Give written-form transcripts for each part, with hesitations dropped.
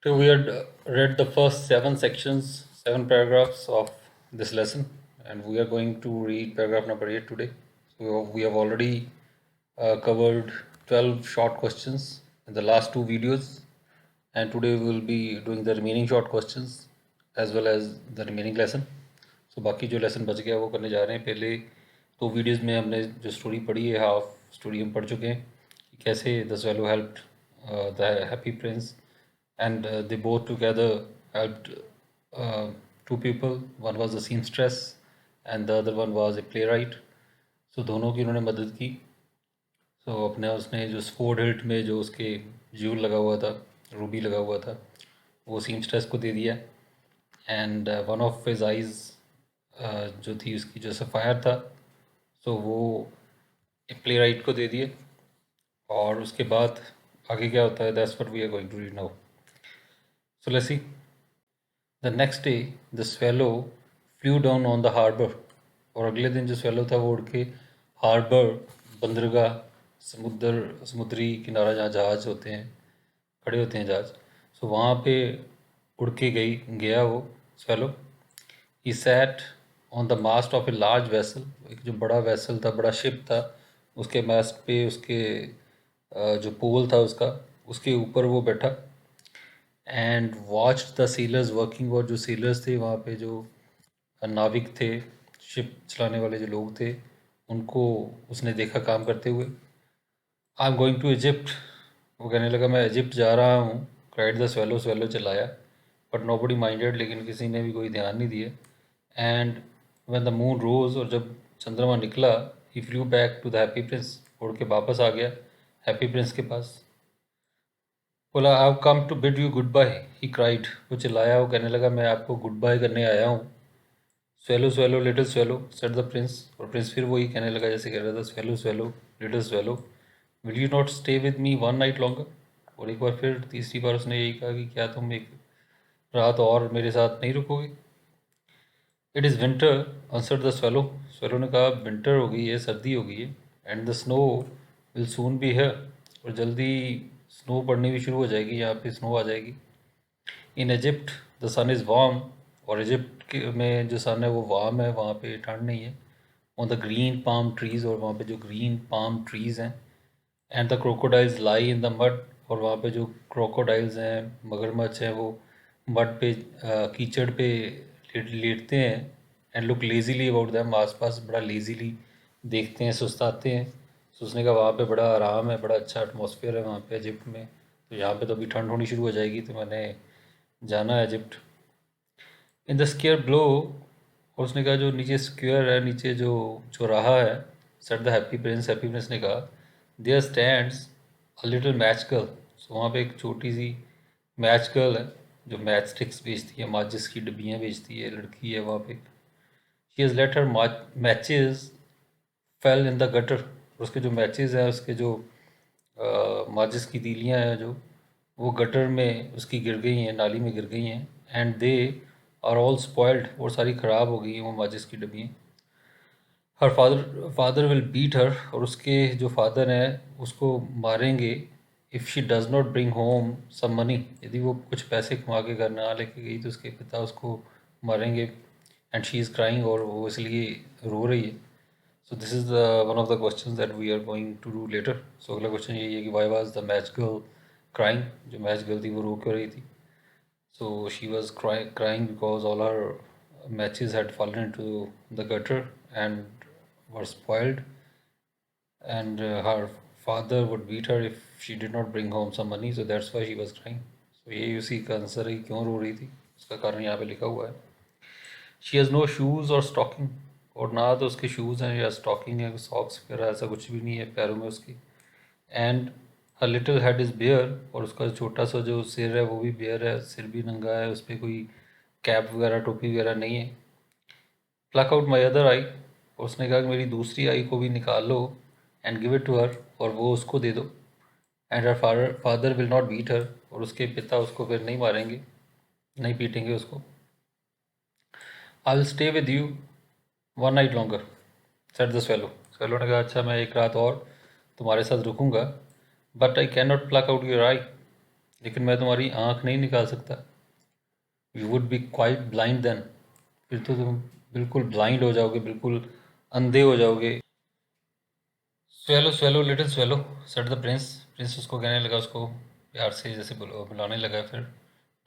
So we had read the first 7 sections, 7 paragraphs of this lesson, and we are going to read paragraph number 8 today. So we have already covered 12 short questions in the last two videos, and today we will be doing the remaining short questions as well as the remaining lesson. So बाकी जो lesson बच गया वो करने जा रहे हैं. पहले दो वीडियोस में हमने जो स्टोरी पढ़ी है, हाफ स्टोरी हम पढ़ चुके हैं कि कैसे the swallow helped the happy Prince, and they both together helped two people. One was a seamstress and the other one was a playwright. So दोनों की उन्होंने मदद की. So अपने उसने जो स्फोर्ड हिल्ट में जो उसके ज्यूल लगा हुआ था, रूबी लगा हुआ था, वो सीमस्ट्रेस को दे दिया. And one of his eyes जो थी उसकी जो सफ़ायर था, सो वो प्ले राइट को दे दिए. और उसके बाद आगे क्या होता है, that's what we are going to read now. So let's see. The next day the swallow flew down on the harbour. और अगले दिन जो स्वेलो था वो उड़ के हार्बर, बंदरगाह, समुद्री किनारा जहाँ जहाज़ होते हैं, खड़े होते हैं जहाज़, सो वहाँ पे उड़ के गया वो swallow. He sat on the mast of a large vessel. एक जो बड़ा वेसल था, बड़ा शिप था, उसके मास्ट पे उसके जो पोल था उसके ऊपर वो बैठा. And watch the sellers working. और जो सेलर्स थे वहाँ पे, जो नाविक थे, शिप चलाने वाले जो लोग थे, उनको उसने देखा काम करते हुए. I am going to Egypt. वो कहने लगा मैं इजिप्ट जा रहा हूँ. Cried the swallow. स्वेलो चिल्लाया, बट नो बडी माइंडेड. लेकिन किसी ने भी कोई ध्यान नहीं दिया. And when the moon rose. और जब चंद्रमा निकला, he flew back to the happy Prince. उड़ के वापस आ गया हैप्पी प्रिंस के पास. बोला I have come to bid you goodbye. He cried. वो चिल्लाया, वो कहने लगा मैं आपको गुड बाय करने आया हूँ. Swallow swallow little swallow said the prince. और प्रिंस फिर वही कहने लगा जैसे कह रहा था, swallow swallow little swallow, will you not stay with me one night longer. और एक बार फिर, तीसरी बार उसने यही कहा कि क्या तुम एक रात और मेरे साथ नहीं रुकोगे. It is winter answered the swallow. Swallow ने कहा विंटर हो गई है, सर्दी हो गई है. And the snow will soon be here. और जल्दी स्नो पड़नी भी शुरू हो जाएगी, यहाँ पे स्नो आ जाएगी. In Egypt the sun is warm. और इजिप्ट में जो सन है वो वार्म है, वहाँ पे ठंड नहीं है. On the green palm trees. और वहाँ पे जो ग्रीन पाम ट्रीज़ हैं. And the crocodiles lie in the mud. और वहाँ पे जो क्रोकोडाइल्स हैं, मगरमच्छ हैं, वो मड पे, कीचड़ पे लेटते हैं. And look lazily about them. आसपास बड़ा लेजीली देखते हैं, सुस्ताते हैं. सोचने का वहाँ पे बड़ा आराम है, बड़ा अच्छा एटमॉस्फेयर है वहाँ पे इजिप्ट में. तो यहाँ पे तो अभी ठंड होनी शुरू हो जाएगी, तो मैंने जाना है Egypt. In the square blow. और उसने कहा जो नीचे स्क्वेयर है, नीचे जो चौराहा है, said the happy Prince. Happy Prince ने कहा there stands a little match girl. So वहाँ पे एक छोटी सी मैच गर्ल है जो मैच स्टिक्स बेचती है, माचिस की डब्बियाँ बेचती है, लड़की है वहाँ पे. She has let her matches fail in the gutter. उसके जो मैचेस हैं, उसके जो माचिस की तीलियाँ हैं, जो वो गटर में उसकी गिर गई हैं, नाली में गिर गई हैं. And they are all spoiled. और सारी ख़राब हो गई हैं वो माचिस की डब्बियाँ. Her father will beat her. और उसके जो फादर हैं उसको मारेंगे. If she does not bring home some money. यदि वो कुछ पैसे कमा के घर ना लेके गई तो उसके पिता उसको मारेंगे. And she is crying. और वो इसलिए रो रही है. So this is the one of the question that we are going to do later. सो अगला क्वेश्चन यही है कि why was the match girl crying. जो मैच गर्ल थी वो रो क्यों रही थी. So she was crying because all her matches had fallen into the gutter and were spoiled, and her father would beat her if she did not bring home some money. So that's why she was crying. So ये उसी का answer है कि क्यों रो रही थी, उसका कारण यहाँ पे लिखा हुआ है. She has no shoes or stocking. और ना तो उसके शूज़ हैं या स्टॉकिंग है, सॉक्स वगैरह ऐसा कुछ भी नहीं है पैरों में उसकी. And her little head is bare. और उसका छोटा सा जो सिर है वो भी बेयर है, सिर भी नंगा है, उस पर कोई कैप वगैरह, टोपी वगैरह नहीं है. Pluck out my other eye. और उसने कहा कि मेरी दूसरी आई को भी निकाल लो. And give it to her. और वो उसको दे दो. And her father will not beat her. और उसके पिता उसको फिर नहीं मारेंगे, नहीं पीटेंगे उसको. आई will stay with you one night longer set the swallow. Swallow ने कहा अच्छा मैं एक रात और तुम्हारे साथ रुकूंगा. But I can not pluck out your eye. लेकिन मैं तुम्हारी आँख नहीं निकाल सकता। You would be quite blind then, फिर तो तुम बिल्कुल ब्लाइंड हो जाओगे, बिल्कुल अंधे हो जाओगे। Swallow swallow little swallow said the prince. Prince उसको कहने लगा, उसको प्यार से जैसे बुलाने लगा फिर।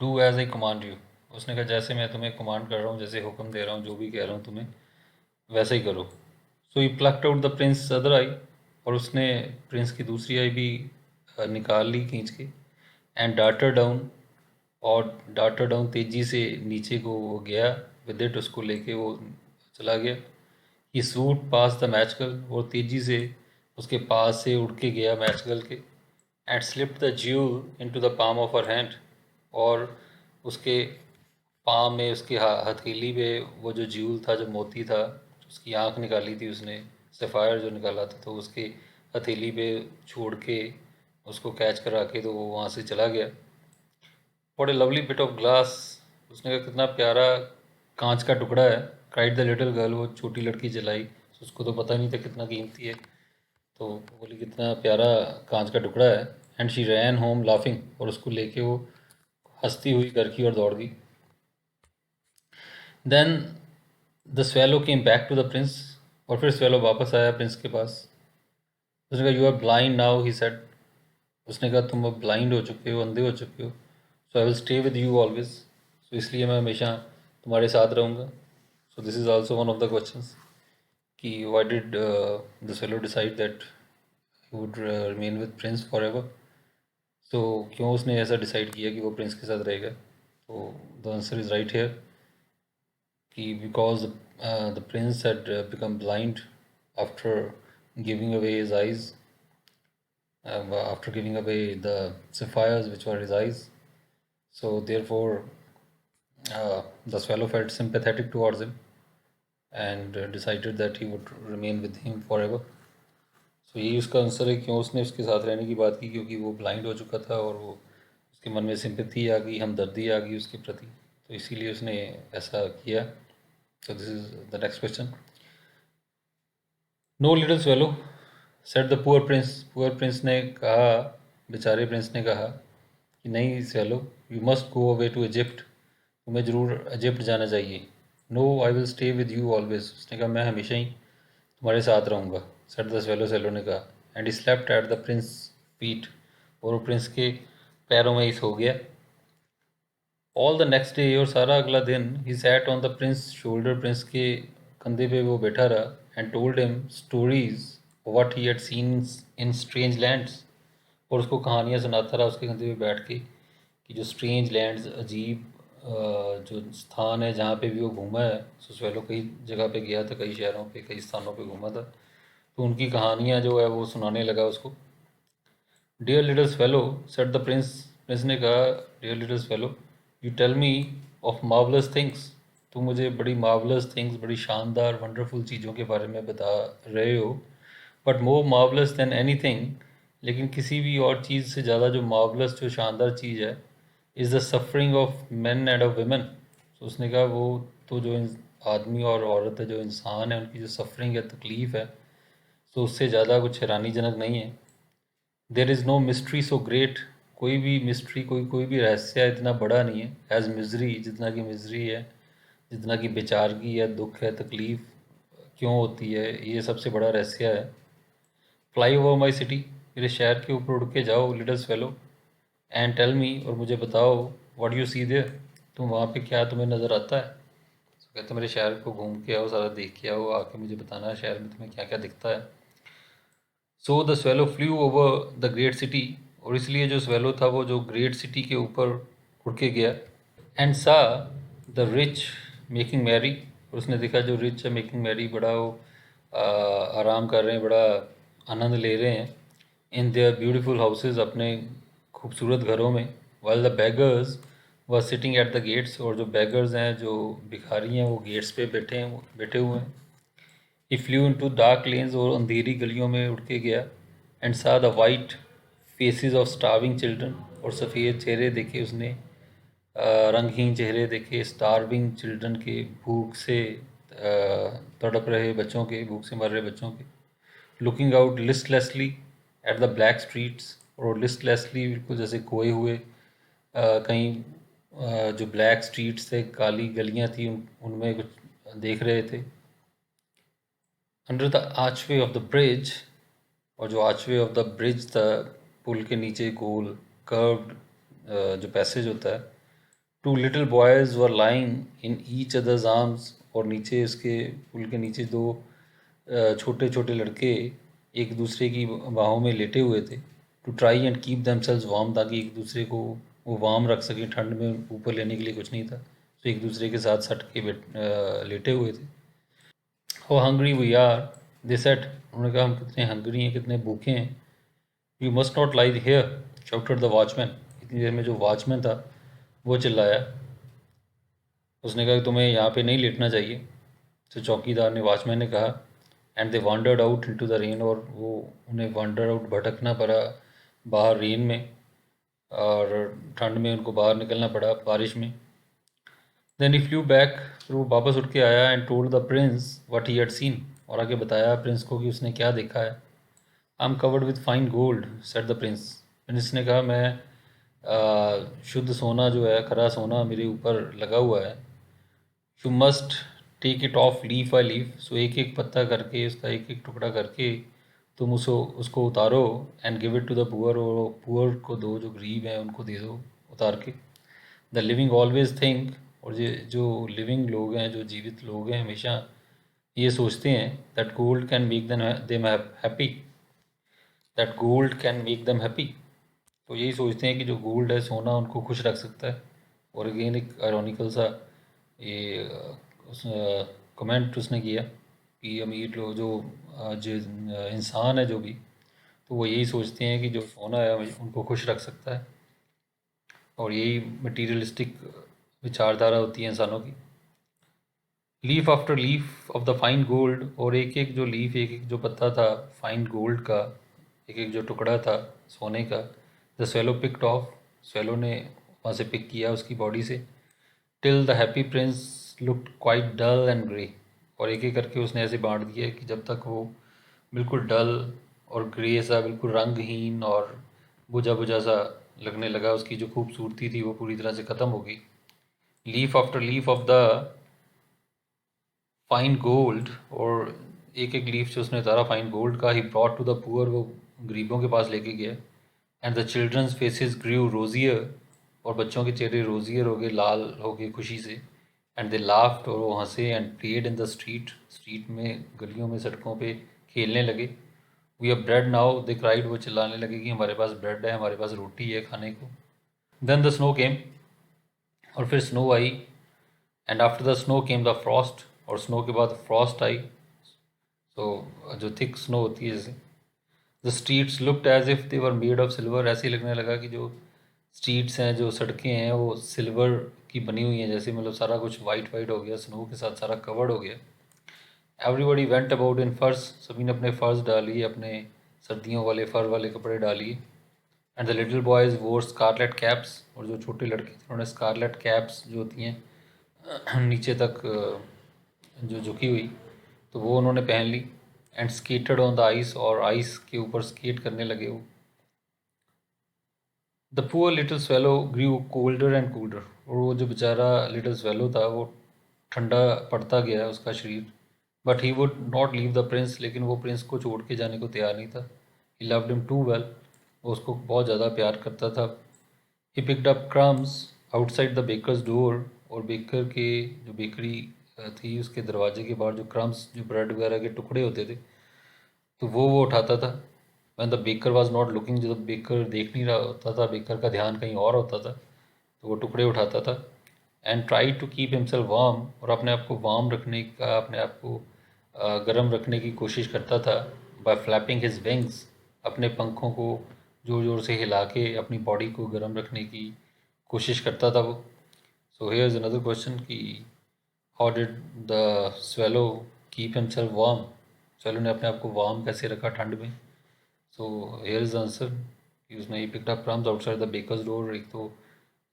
Do as I command you. उसने कहा जैसे मैं तुम्हें कमांड कर रहा हूँ, जैसे हुक्म दे रहा हूँ, जो भी कह रहा हूँ तुम्हें वैसा ही करो। So he plucked out the prince other eye. और उसने प्रिंस की दूसरी आई भी निकाल ली खींच के। एंड डाटर डाउन, और डाटर डाउन तेजी से नीचे को वो गया। विद इट, उसको लेके वो चला गया। He shot past the match girl, वो तेजी से उसके पास से उड़ के गया मैच गर्ल के। And slipped the jewel into the palm of her hand, और उसके पाम में, उसकी हथेली पे वो जो ज्यूल था, जो मोती था, उसकी आंख निकाली थी उसने, सफ़ायर जो निकाला था, तो उसके हथेली पे छोड़ के उसको कैच करा के तो वो वहाँ से चला गया। What A lovely bit of glass. उसने कहा कितना प्यारा कांच का टुकड़ा है। क्राइड द लिटिल गर्ल, वो छोटी लड़की जलाई। उसको तो पता नहीं था कितना कीमती है, तो बोली कितना प्यारा कांच का टुकड़ा है। And she rain home laughing, और उसको लेके वो हंसती हुई घर की ओर दौड़ गई। Then the swallow came back to the prince, और फिर स्वेलो वापस आया प्रिंस के पास। उसने कहा you are blind now, he said. उसने कहा तुम अब ब्लाइंड हो चुके हो, अंधे हो चुके हो। So I will stay with you always. So इसलिए मैं हमेशा तुम्हारे साथ रहूँगा। So this is also one of the questions कि why did the fellow decide that he would remain with prince forever. So क्यों उसने ऐसा डिसाइड किया कि वो प्रिंस के साथ रहेगा। तो the answer is right here कि because the prince had become blind after giving away his eyes, after giving away the sapphires which were his eyes. So therefore, the swallow felt sympathetic towards him and decided that he would remain with him forever. So यही उसका answer है क्यों उसने उसके साथ रहने की बात की, क्योंकि वो ब्लाइंड हो चुका था और वो उसके मन में सिंपैथी आ गई, हमदर्दी आ गई उसके प्रति, तो इसीलिए उसने ऐसा किया। So this is the next question. No little swallow, said the poor prince. Poor prince ने कहा, बेचारे प्रिंस ने कहा कि नहीं swallow, you must go away to Egypt. तुम्हें ज़रूर इजिप्ट जाना चाहिए। No, I will stay with you always. उसने कहा मैं हमेशा ही तुम्हारे साथ रहूँगा, सेड द स्वेलो। स्वेलो ने कहा। And he slept at the Prince feet, और वो प्रिंस के पैरों में ही सो गया। ऑल द नेक्स्ट डे, और सारा अगला दिन, ही sat on the Prince shoulder, Prince के कंधे पे वो बैठा रहा। And told him stories what he had seen in strange lands, और उसको कहानियाँ सुनाता रहा उसके कंधे पे बैठ के कि जो स्ट्रेंज लैंड्स, अजीब जो स्थान है जहाँ पे भी वो घूमा है। सुसवेलो कई जगह पे गया था, कई शहरों पे, कई स्थानों पे घूमा था, तो उनकी कहानियाँ जो है वो सुनाने लगा उसको। Dear little fellow, said the prince. Prince ने कहा, dear little fellow, you tell me of marvellous things. तुम मुझे बड़ी मार्वलस थिंग्स, बड़ी शानदार वंडरफुल चीज़ों के बारे में बता रहे हो। But more marvellous than anything, लेकिन किसी भी और चीज़ से ज़्यादा जो मार्वलस, जो शानदार चीज़ है, is the suffering of man end of women. तो उसने कहा वो तो जो आदमी और औरत है, जो इंसान है, उनकी जो सफरिंग है, तकलीफ़ है, तो उससे ज़्यादा कुछ हैरानीजनक नहीं है। There is no mystery so great, कोई भी मिस्ट्री, कोई भी रहस्य इतना बड़ा नहीं है, एज मिजरी, जितना कि मिजरी है, जितना कि बेचारगी है, दुख है, तकलीफ़ क्यों होती है, ये सबसे बड़ा रहस्य है। फ्लाई ओवर माई सिटी, मेरे शहर के ऊपर उड़ के जाओ little fellow. And tell me, और मुझे बताओ, व्हाट यू सी देयर, तुम वहाँ पे क्या तुम्हें नज़र आता है। तो कहते मेरे शहर को घूम के आओ, सारा देख के आओ, आके मुझे बताना है शहर में तुम्हें क्या क्या दिखता है। So the swallow flu over the great city, और इसलिए जो स्वेलो था वो जो ग्रेट सिटी के ऊपर उड़ के गया। And saw the rich making Mary, और उसने देखा जो रिच है मेकिंग मैरी, बड़ा वो आराम कर रहे हैं, बड़ा आनंद ले रहे हैं। इन देयर ब्यूटीफुल हाउसेज, अपने खूबसूरत घरों में। While the beggars were sitting at the gates, और जो बेगर्स हैं, जो भिखारी हैं, वो गेट्स पे बैठे हुए हैं। He flew into dark lanes, और अंधेरी गलियों में उड़ के गया। And saw the white faces of starving children, और सफ़ेद चेहरे देखे उसने, रंगहीन चेहरे देखे स्टार्विंग चिल्ड्रन के, भूख से तड़प रहे बच्चों के, भूख से मर रहे बच्चों के। Looking out listlessly at the black streets, और लिस्टलेसली बिल्कुल जैसे खोए हुए कहीं जो ब्लैक स्ट्रीट्स थे, काली गलियां थी, उनमें कुछ देख रहे थे। Under the archway of the bridge, और जो आर्चवे ऑफ द ब्रिज था, पुल के नीचे गोल कर्व्ड जो पैसेज होता है, two little boys were lying in each others arms, और नीचे उसके पुल के नीचे दो छोटे छोटे लड़के एक दूसरे की बाहों में लेटे हुए थे, to try and keep themselves warm, ताकि एक दूसरे को वो वार्म रख सकें, ठंड में ऊपर लेने के लिए कुछ नहीं था, तो एक दूसरे के साथ सट के लेटे हुए थे। How hungry we are, they said, उन्होंने कहा हम कितने हंग्री हैं, कितने भूखे हैं। You must not lie here, shouted the watchman, इतनी देर में जो वॉचमैन था वो चिल्लाया, उसने कहा कि तुम्हें यहाँ पे नहीं लेटना चाहिए। तो चौकीदार ने, वॉचमैन ने कहा, and they wandered out into the rain, और वो उन्हें वांडर आउट, भटकना पड़ा बाहर रेन में, और ठंड में उनको बाहर निकलना पड़ा बारिश में। देन ही फ्लू बैक, फिर वो वापस उठ के आया, and told the Prince what he had seen, और आगे बताया प्रिंस को कि उसने क्या देखा है। I am covered with fine gold, said the prince, prince ने कहा मैं शुद्ध सोना जो है, खरा सोना मेरे ऊपर लगा हुआ है। You must take it off leaf by leaf, so एक एक पत्ता करके, उसका एक एक टुकड़ा करके तुम उसको उसको उतारो, and give it to the poor, और पुअर को दो, जो गरीब हैं उनको दे दो उतार के। द लिविंग ऑलवेज थिंक, और ये जो लिविंग लोग हैं, जो जीवित लोग हैं, हमेशा ये सोचते हैं, that gold can make them happy, that gold can make them happy, तो यही सोचते हैं कि जो गोल्ड है, सोना, उनको खुश रख सकता है। और अगेन एक आयरॉनिकल सा ये उस कमेंट उसने किया कि अमीर लोग जो जो इंसान है जो भी, तो वो यही सोचते हैं कि जो सोना है उनको खुश रख सकता है, और यही मटीरियलिस्टिक विचारधारा होती है इंसानों की। Leaf after leaf of the fine gold, और एक एक जो लीफ, एक एक जो पत्ता था फाइन गोल्ड का, एक एक जो टुकड़ा था सोने का, the swallow picked off, swallow ने वहाँ से पिक किया उसकी बॉडी से, till the happy prince looked quite dull and grey, और एक एक करके उसने ऐसे बांट दिया कि जब तक वो बिल्कुल डल और ग्रे सा, बिल्कुल रंगहीन और बुझा बुझा सा लगने लगा, उसकी जो खूबसूरती थी वो पूरी तरह से ख़त्म हो गई। Leaf after leaf of the fine gold, और एक एक लीफ जो उसने उतारा फाइन गोल्ड का, he brought to the poor, वो गरीबों के पास लेके गया। And the children's faces grew rosier, और बच्चों के चेहरे रोजियर हो गए, लाल हो गए खुशी से। एंड दे लाफ्ड, और वो हंसे, and played in the street, street में, गलियों में, सड़कों पे खेलने लगे। We are bread now, they cried, वो चिल्लाने लगे कि हमारे पास ब्रेड है, हमारे पास रोटी है खाने को। देन द स्नो केम, और फिर snow I, and after the snow came the Frost, और स्नो के बाद फ्रॉस्ट आई, तो जो थिक स्नो होती है जैसे। The streets looked as if they were made of silver, ऐसे ही लगने लगा कि जो स्ट्रीट्स हैं, जो सड़कें हैं, वो सिल्वर की बनी हुई हैं, जैसे मतलब सारा कुछ वाइट वाइट हो गया, स्नो के साथ सारा कवर्ड हो गया। एवरीबडी वेंट अबाउट इन फर्स, सभी ने अपने फर्स डालिए, अपने सर्दियों वाले फर वाले कपड़े डालिए। एंड द लिटिल बॉयज़ वोर स्कारलेट कैप्स, और जो छोटे लड़के थे उन्होंने स्कारलेट कैप्स जो होती हैं नीचे तक जो झुकी हुई, तो वो उन्होंने पहन ली। And skated on the ice, और आइस के ऊपर स्केट करने लगे वो। The poor little swallow grew colder and colder, और वो जो बेचारा लिटिल स्वेलो था वो ठंडा पड़ता गया उसका शरीर। But he would not leave the Prince, लेकिन वो प्रिंस को छोड़ के जाने को तैयार नहीं था। He loved him too well, वो उसको बहुत ज़्यादा प्यार करता था। He picked up crumbs outside the baker's door, और बेकर के जो बेकरी थी उसके दरवाजे के बाहर जो क्रम्स, जो ब्रेड वगैरह के टुकड़े होते थे, तो वो उठाता था। When the baker was not looking, जब बेकर देख नहीं रहा होता था, बेकर का ध्यान कहीं और होता था, तो वो टुकड़े उठाता था। And try to keep himself warm, और अपने आप को वार्म रखने का, अपने आप को गर्म रखने की कोशिश करता था। बाय फ्लैपिंग हिज विंग्स, अपने पंखों को ज़ोर ज़ोर से हिला के अपनी बॉडी को गर्म रखने की कोशिश करता था वो। So here is another question कि how did the swallow keep himself warm, swallow ने अपने आप को वार्म कैसे रखा ठंड में। सो हियर इज़ आंसर कि उसने he picked up crumbs outside the baker's door, एक तो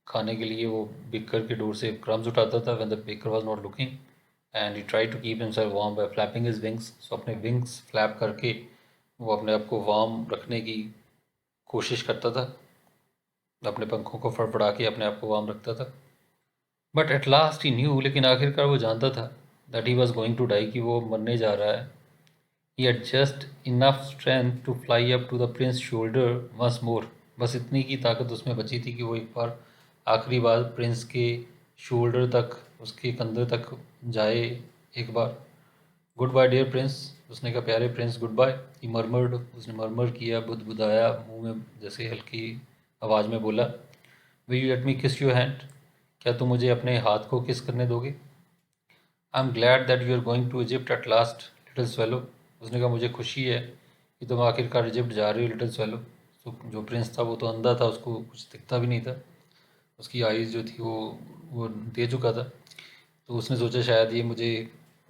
खाने के लिए वो बेकर के डोर से क्रम्स उठाता था when the baker was not looking. And he try to keep himself warm by flapping his wings, so अपने विंग्स फ्लैप करके वो अपने आप को वार्म रखने की कोशिश करता था। अपने पंखों को फड़फड़ा के अपने आप को वार्म रखता था। But at last he knew, लेकिन आखिरकार वो जानता था that he was going to die, कि वो मरने जा रहा है। ही had just enough strength to fly up to the prince's shoulder once more। बस इतनी की ताकत उसमें बची थी कि वो एक बार आखिरी बार प्रिंस के शोल्डर तक, उसके कंधे तक जाए एक बार। गुड बाय डियर प्रिंस, उसने कहा प्यारे प्रिंस गुड बाय। ही मरमर्ड, उसने मरमर किया, बुदबुदाया मुंह में, जैसे हल्की आवाज़ में बोला, विल यू लेट मी किस योर हैंड, क्या तुम मुझे अपने हाथ को किस करने दोगे। I am glad that you are going to Egypt at last little swallow. उसने कहा मुझे खुशी है कि तुम आखिरकार इजिप्ट जा रहे हो लिटिल स्वेलो। तो जो प्रिंस था वो तो अंधा था, उसको कुछ दिखता भी नहीं था, उसकी आईज़ जो थी वो दे चुका था। तो उसने सोचा शायद ये मुझे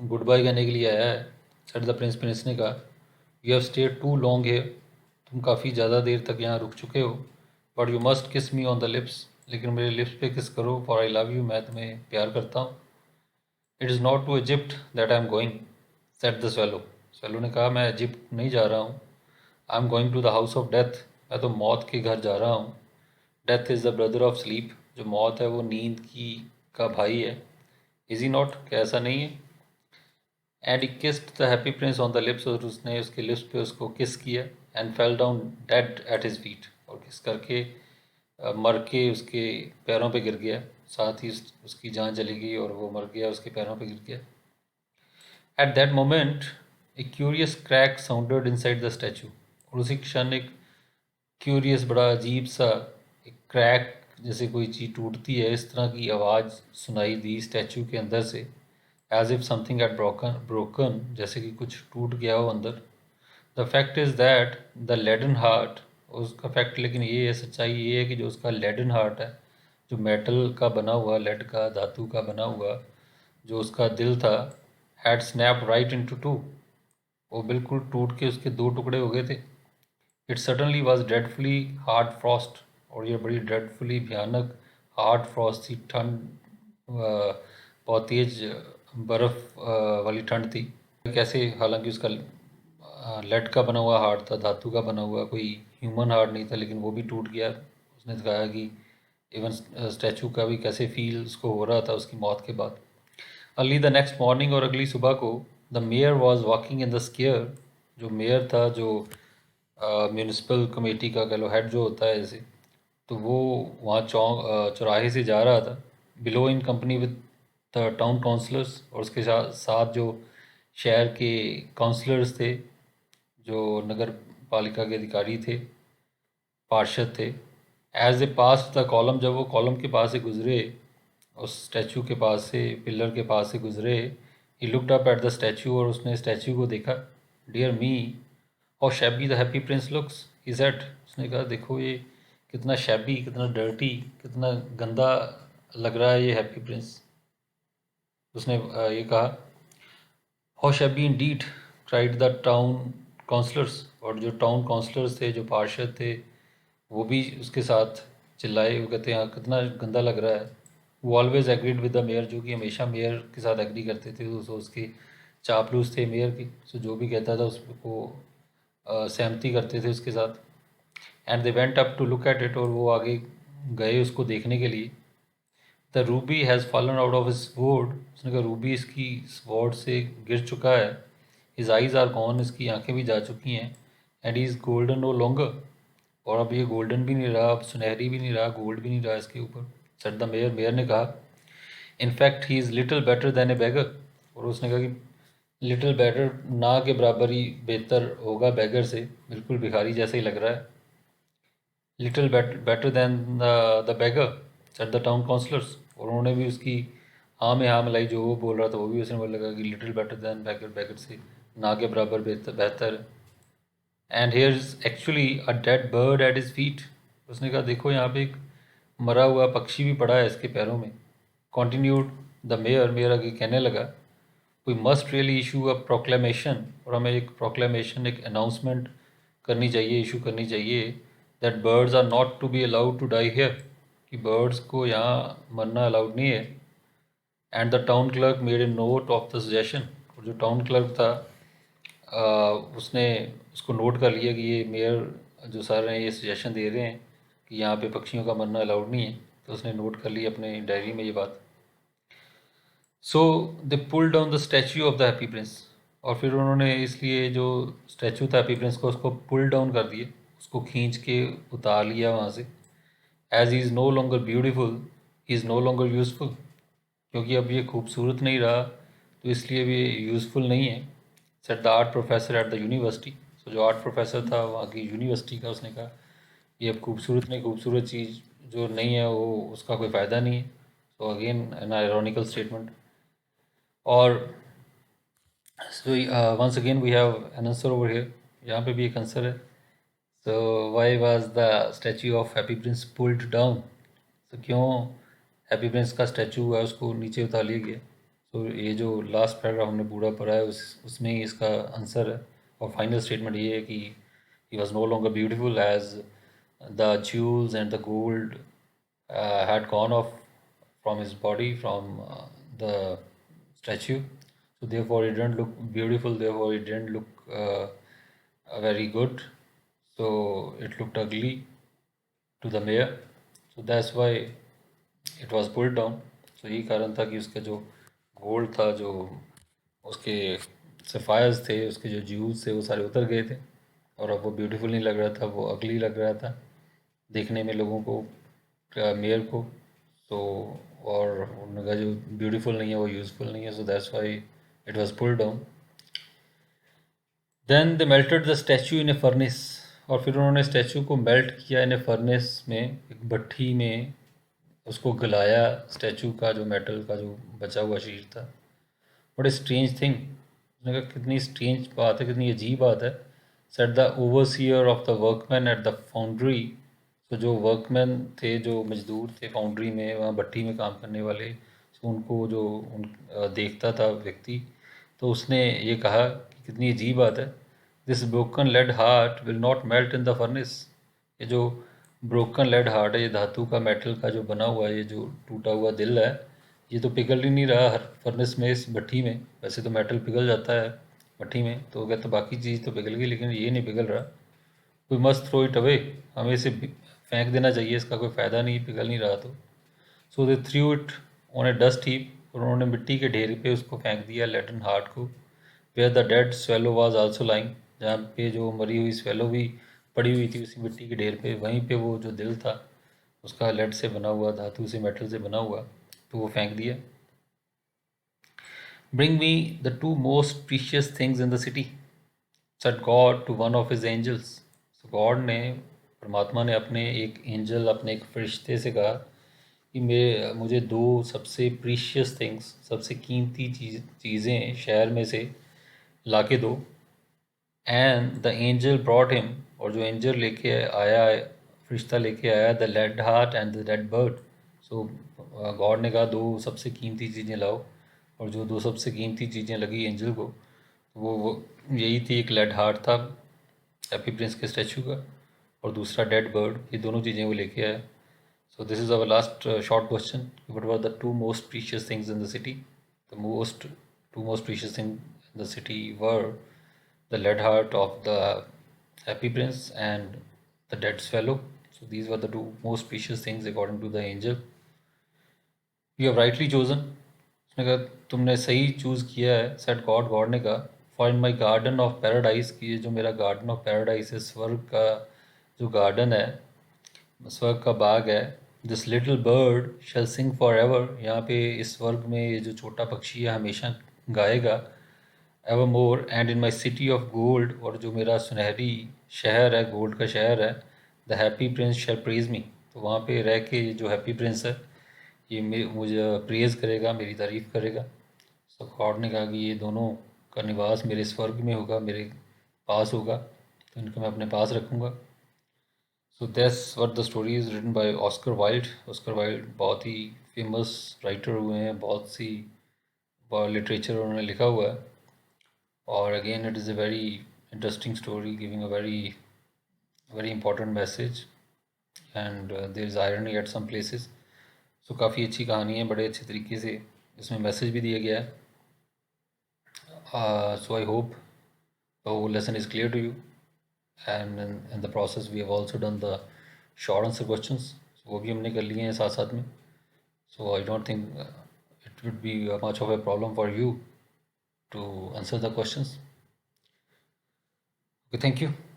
गुड बाय कहने के लिए आया है। सेड द प्रिंस, प्रिंस ने कहा, you have stayed too long here, तुम काफ़ी ज़्यादा देर तक यहाँ रुक चुके हो। बट यू मस्ट किस मी ऑन द लिप्स, लेकिन मेरे लिप्स पे किस करो, फॉर आई लव यू, मैं तुम्हें प्यार करता हूँ। It is not to Egypt that I am going, said the swallow. Swallow ने कहा मैं इजिप्ट नहीं जा रहा हूँ, I am going to the house of death, मैं तो मौत के घर जा रहा हूँ। Death is the brother of sleep, जो मौत है वो नींद की का भाई है। इज़ ही नॉट, क्या ऐसा नहीं है। And he kissed the happy Prince on the lips, और उसने उसके लिप्स पे उसको किस किया। And fell down dead eight his feet, और किस करके मर के उसके पैरों पे गिर गया। साथ ही उसकी जान चली गई और वो मर गया, उसके पैरों पे गिर गया। At that moment A curious crack sounded inside the statue, और उसी क्षण एक क्यूरियस, बड़ा अजीब सा एक क्रैक, जैसे कोई चीज़ टूटती है इस तरह की आवाज़ सुनाई दी स्टैचू के अंदर से। As if something had broken, जैसे कि कुछ टूट गया हो अंदर। The fact is that the leaden heart, उसका फैक्ट लेकिन ये है, सच्चाई ये है कि जो उसका लेडन हार्ट है, जो मेटल का बना हुआ, लेड का, धातु का बना हुआ जो उसका दिल था, had snap right into two, वो बिल्कुल टूट के उसके दो टुकड़े हो गए थे। It suddenly was dreadfully hard frost, और ये बड़ी ड्रेडफुली भयानक हार्ड फ्रॉस्ट थी, ठंड, बहुत तेज बर्फ़ वाली ठंड थी। कैसे, हालांकि उसका लेड का बना हुआ हार्ट था, धातु का बना हुआ, कोई ह्यूमन हार्ट नहीं था, लेकिन वो भी टूट गया। उसने कहा कि इवन स्टैचू का भी कैसे फील उसको हो रहा था उसकी मौत के बाद। अर्ली द नेक्स्ट मॉर्निंग, और अगली सुबह को, the mayor was walking in the square, जो मेयर था, जो म्यूनिसिपल कमेटी का कह लो हेड जो होता है ऐसे, तो वो वहाँ चौराहे से जा रहा था, below in company with the town councillors, और उसके साथ साथ जो शहर के काउंसलर्स थे, जो नगर पालिका के अधिकारी थे, पार्षद थे। As a pass the column, जब वो कॉलम के पास से गुजरे, उस स्टैचू के पास से, पिलर के पास से गुजरे, he looked up at the statue, और उसने स्टैचू को देखा। Dear me, how shabby the happy prince looks, he said, उसने कहा देखो ये कितना शैबी, कितना डर्टी, कितना गंदा लग रहा है ये हैप्पी प्रिंस। उसने ये कहा, how shabby indeed, cried the town councillors, और जो टाउन काउंसलर्स थे, जो पार्षद थे, वो भी उसके साथ चिल्लाए। वो कहते हैं हाँ कितना गंदा लग रहा है। वो always agreed with the mayor, जो कि हमेशा मेयर के साथ एग्री करते थे, तो उसके चापलूस थे मेयर की, सो जो भी कहता था उसको सहमति करते थे उसके साथ। And they went up to look at it, और वो आगे गए उसको देखने के लिए। The ruby has fallen out of his sword, उसने कहा रूबी इसकी स्वॉर्ड से गिर चुका है। हिज आइज़ आर गॉन, इसकी आंखें भी जा चुकी हैं। And he is golden no longer, और अब ये गोल्डन भी नहीं रहा, अब सुनहरी भी नहीं रहा, गोल्ड भी नहीं रहा इसके ऊपर। सेड द मेयर, मेयर ने कहा, in fact he is little better then A bagger, और उसने कहा कि लिटिल बेटर, ना के बराबर ही बेहतर होगा बैगर से, बिल्कुल भिखारी जैसे ही लग रहा है। Little better than the beggar, said the town councillors, और उन्होंने भी उसकी हाँ में हाँ मिलाई, जो वो बोल रहा था वो भी उसने बोला लगा कि little better than beggar, beggar से ना के बराबर बेहतर बेहतर। And here is actually a dead bird at his feet, उसने कहा देखो यहाँ पे एक मरा हुआ पक्षी भी पड़ा है इसके पैरों में। कॉन्टिन्यूड द मेयर, मेयर आगे कहने लगा, we must really issue a proclamation, और हमें एक प्रोक्लेमेशन, एक अनाउंसमेंट करनी चाहिए, इशू करनी चाहिए, that birds are not to be allowed to die here, कि बर्ड्स को यहाँ मरना अलाउड नहीं है। And the town clerk made a note of the suggestion, और जो टाउन क्लर्क था उसने उसको नोट कर लिया कि ये मेयर जो सर हैं ये सजेशन दे रहे हैं कि यहाँ पे पक्षियों का मरना अलाउड नहीं है, तो उसने नोट कर ली अपने डायरी में ये बात। So they pull down the statue of the happy Prince, और फिर उन्होंने इसलिए जो स्टैचू था हैप्पी प्रिंस को, उसको पुल डाउन कर दिए, उसको खींच के उतार लिया वहाँ से। As he is no longer beautiful, he is no longer useful, क्योंकि अब ये खूबसूरत नहीं रहा, तो इसलिए भी यूज़फुल नहीं है। Said the art professor at the university, तो जो आर्ट प्रोफेसर था वहाँ की यूनिवर्सिटी का, उसने कहा ये अब खूबसूरत नहीं, खूबसूरत चीज़ जो नहीं है वो उसका कोई फ़ायदा नहीं है। So again an ironical statement. और so once again we have an answer over here, यहाँ पे भी एक आंसर है। So why was the statue of Happy Prince pulled down, तो क्यों हैप्पी प्रिंस का स्टैचू है उसको नीचे उतार लिया गया। तो ये जो लास्ट पैराग्राफ हमने पूरा पढ़ा है उसमें ही इसका आंसर है। और फाइनल स्टेटमेंट ये है कि he was no longer beautiful as the jewels and the gold had gone off from his body, from the statue. So therefore it didn't look beautiful, therefore it didn't look very good, so it looked ugly to the mayor. So that's why it was pulled down. तो यही कारण था कि उसका जो gold था, जो उसके सफ़ायर्स थे, उसके जो ज्यूल्स थे, वो सारे उतर गए थे, और अब वो ब्यूटीफुल नहीं लग रहा था, वो अगली लग रहा था देखने में लोगों को, मेयर को। तो और उन्होंने कहा जो ब्यूटीफुल नहीं है वो यूज़फुल नहीं है, so that's why it was pulled down. Then they melted the statue in a furnace, और फिर उन्होंने स्टैचू को मेल्ट किया इन ए फर्नेस में, एक भट्ठी में उसको गलाया, स्टैचू का जो मेटल का जो बचा हुआ शीट था। बट स्ट्रेंज थिंग, उसने कहा कितनी स्ट्रेंज बात है, कितनी अजीब बात है। Said the overseer of the workman at the foundry, तो जो वर्कमैन थे, जो मजदूर थे फाउंड्री में, वहाँ भट्टी में काम करने वाले, तो उनको जो देखता था व्यक्ति, तो उसने ये कहा कि कितनी अजीब बात है। This broken lead heart will not melt in the furnace, ये जो ब्रोकन लेड हार्ट है, ये धातु का मेटल का जो बना हुआ है, ये जो टूटा हुआ दिल है, ये तो पिघल ही नहीं रहा हर फर्नेस में, इस भट्टी में। वैसे तो मेटल पिघल जाता है भट्टी में, तो वो कहते बाकी चीज़ तो पिघल गई, लेकिन ये नहीं पिघल रहा। We must throw it away, हमें इसे फेंक देना चाहिए, इसका कोई फ़ायदा नहीं, पिघल नहीं रहा तो। So they threw it on a dust heap, और उन्होंने मिट्टी के ढेर पे उसको फेंक दिया, लेटन हार्ट को। Where the dead swallow was also lying, जहाँ पे जो मरी हुई स्वेलो भी पड़ी हुई थी उसी मिट्टी के ढेर पे, वहीं पे वो जो दिल था उसका लेड से बना हुआ, धातु से, मेटल से बना हुआ, तो वो फेंक दिया। Bring me the two most precious things in the city, said God to one of his angels. तो गॉड ने, परमात्मा ने अपने एक एंजल, अपने एक फरिश्ते से कहा कि मुझे दो सबसे प्रीशियस थिंग्स, सबसे कीमती चीज़ें शहर में से ला के दो। And the angel brought him, और जो एंजल लेके आया, फरिश्ता लेके आया, the lead heart and the dead bird. So God ने कहा दो सबसे कीमती चीज़ें लाओ, और जो दो सबसे कीमती चीज़ें लगी एंजल को, वो यही थी, एक लेड हार्ट था हैप्पी प्रिंस के स्टैचू का, और दूसरा डेड बर्ड, ये दोनों चीज़ें वो लेके आया। So this is our last short question. What were the two most precious things in the city? The two most precious things in the city were the lead heart of the happy prince and the dead swallow. So these were the two most precious things according to the angel. You have rightly chosen. उसने कहा तुमने सही choose किया है, set God, God ने कहा, for in my garden of paradise, की ये जो मेरा गार्डन ऑफ पैराडाइज है, स्वर्ग का जो गार्डन है, स्वर्ग का बाग है, this little bird shall sing for ever, यहाँ पे इस स्वर्ग में ये जो छोटा पक्षी है हमेशा गाएगा, evermore, and in my city of gold, और जो मेरा सुनहरी शहर है, गोल्ड का शहर है, the happy prince shall praise me, तो वहाँ पे रह के जो हैप्पी प्रिंस है ये मुझे प्रेज़ करेगा, मेरी तारीफ़ करेगा। सो गॉड ने कहा कि ये दोनों का निवास मेरे स्वर्ग में होगा, मेरे पास होगा, तो इनको मैं अपने पास रखूँगा। So that's what the story is written by Oscar Wilde. Oscar Wilde बहुत ही फेमस राइटर हुए हैं, बहुत सी लिटरेचर उन्होंने लिखा हुआ है, और again it is a very interesting story giving a very very important message, and there is irony at some places. So काफ़ी अच्छी कहानी है, बड़े अच्छे तरीके से इसमें मैसेज भी दिया गया है। So I hope the whole lesson is clear to you, and in the process we have also done the short answer questions, वो भी हमने कर लिए हैं साथ साथ में. So I don't think it would be much of a problem for you to answer the questions. Okay, thank you.